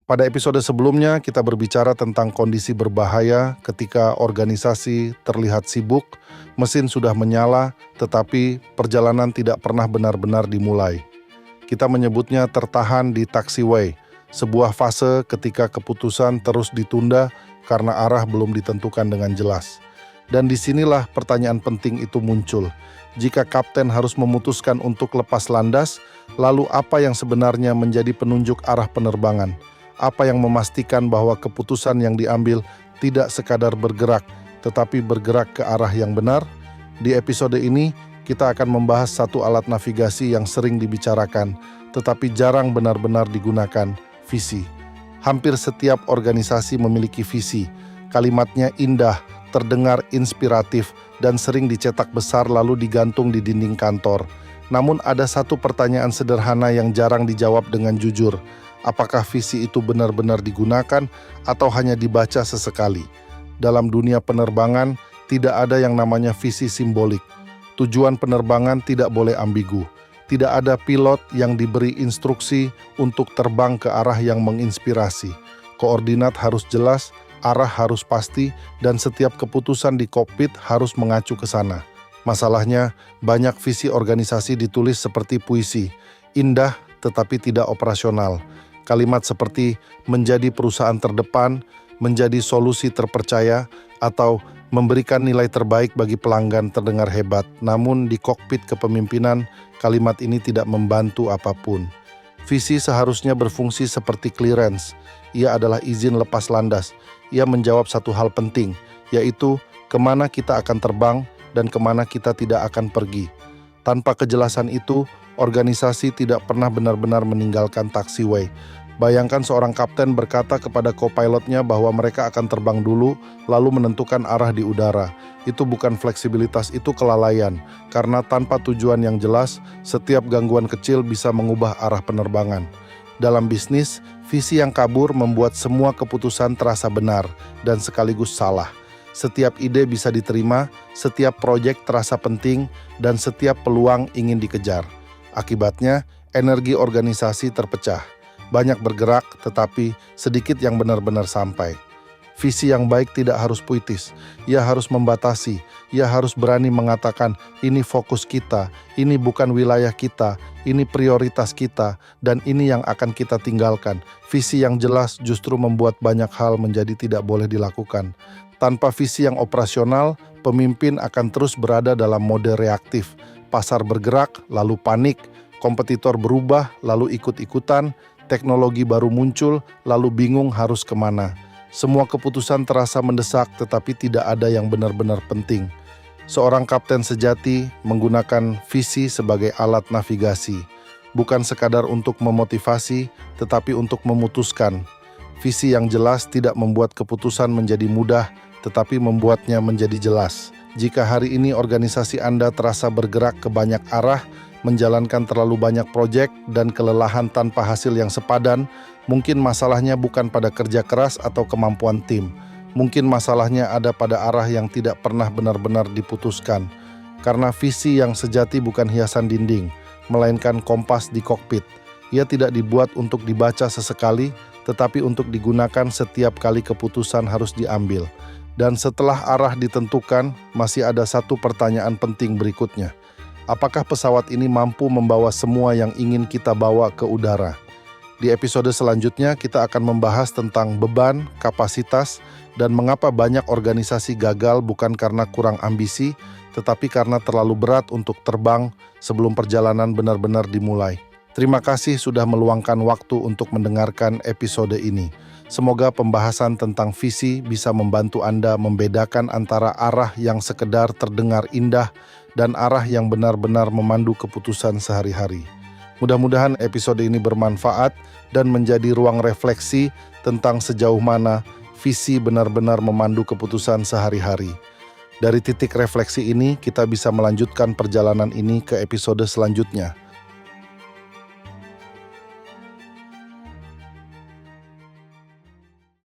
Pada episode sebelumnya, kita berbicara tentang kondisi berbahaya ketika organisasi terlihat sibuk, mesin sudah menyala, tetapi perjalanan tidak pernah benar-benar dimulai. Kita menyebutnya tertahan di taxiway, sebuah fase ketika keputusan terus ditunda karena arah belum ditentukan dengan jelas. Dan disinilah pertanyaan penting itu muncul. Jika kapten harus memutuskan untuk lepas landas, lalu apa yang sebenarnya menjadi penunjuk arah penerbangan? Apa yang memastikan bahwa keputusan yang diambil tidak sekadar bergerak, tetapi bergerak ke arah yang benar? Di episode ini, kita akan membahas satu alat navigasi yang sering dibicarakan, tetapi jarang benar-benar digunakan, visi. Hampir setiap organisasi memiliki visi. Kalimatnya indah, terdengar inspiratif, dan sering dicetak besar lalu digantung di dinding kantor. Namun ada satu pertanyaan sederhana yang jarang dijawab dengan jujur. Apakah visi itu benar-benar digunakan atau hanya dibaca sesekali? Dalam dunia penerbangan, tidak ada yang namanya visi simbolik. Tujuan penerbangan tidak boleh ambigu. Tidak ada pilot yang diberi instruksi untuk terbang ke arah yang menginspirasi. Koordinat harus jelas, arah harus pasti, dan setiap keputusan di kokpit harus mengacu ke sana. Masalahnya, banyak visi organisasi ditulis seperti puisi, indah tetapi tidak operasional. Kalimat seperti menjadi perusahaan terdepan, menjadi solusi terpercaya, atau memberikan nilai terbaik bagi pelanggan terdengar hebat. Namun di kokpit kepemimpinan, kalimat ini tidak membantu apapun. Visi seharusnya berfungsi seperti clearance. Ia adalah izin lepas landas. Ia menjawab satu hal penting, yaitu kemana kita akan terbang dan kemana kita tidak akan pergi. Tanpa kejelasan itu, organisasi tidak pernah benar-benar meninggalkan taxiway. Bayangkan seorang kapten berkata kepada co-pilotnya bahwa mereka akan terbang dulu, lalu menentukan arah di udara. Itu bukan fleksibilitas, itu kelalaian. Karena tanpa tujuan yang jelas, setiap gangguan kecil bisa mengubah arah penerbangan. Dalam bisnis, visi yang kabur membuat semua keputusan terasa benar dan sekaligus salah. Setiap ide bisa diterima, setiap proyek terasa penting, dan setiap peluang ingin dikejar. Akibatnya, energi organisasi terpecah. Banyak bergerak, tetapi sedikit yang benar-benar sampai. Visi yang baik tidak harus puitis. Ia harus membatasi. Ia harus berani mengatakan, ini fokus kita, ini bukan wilayah kita, ini prioritas kita, dan ini yang akan kita tinggalkan. Visi yang jelas justru membuat banyak hal menjadi tidak boleh dilakukan. Tanpa visi yang operasional, pemimpin akan terus berada dalam mode reaktif. Pasar bergerak, lalu panik. Kompetitor berubah, lalu ikut-ikutan. Teknologi baru muncul, lalu bingung harus kemana. Semua keputusan terasa mendesak, tetapi tidak ada yang benar-benar penting. Seorang kapten sejati menggunakan visi sebagai alat navigasi. Bukan sekadar untuk memotivasi, tetapi untuk memutuskan. Visi yang jelas tidak membuat keputusan menjadi mudah, tetapi membuatnya menjadi jelas. Jika hari ini organisasi Anda terasa bergerak ke banyak arah, menjalankan terlalu banyak proyek dan kelelahan tanpa hasil yang sepadan, mungkin masalahnya bukan pada kerja keras atau kemampuan tim. Mungkin masalahnya ada pada arah yang tidak pernah benar-benar diputuskan. Karena visi yang sejati bukan hiasan dinding, melainkan kompas di kokpit. Ia tidak dibuat untuk dibaca sesekali, tetapi untuk digunakan setiap kali keputusan harus diambil. Dan setelah arah ditentukan, masih ada satu pertanyaan penting berikutnya. Apakah pesawat ini mampu membawa semua yang ingin kita bawa ke udara? Di episode selanjutnya kita akan membahas tentang beban, kapasitas, dan mengapa banyak organisasi gagal bukan karena kurang ambisi, tetapi karena terlalu berat untuk terbang sebelum perjalanan benar-benar dimulai. Terima kasih sudah meluangkan waktu untuk mendengarkan episode ini. Semoga pembahasan tentang visi bisa membantu Anda membedakan antara arah yang sekedar terdengar indah dan arah yang benar-benar memandu keputusan sehari-hari. Mudah-mudahan episode ini bermanfaat dan menjadi ruang refleksi tentang sejauh mana visi benar-benar memandu keputusan sehari-hari. Dari titik refleksi ini, kita bisa melanjutkan perjalanan ini ke episode selanjutnya.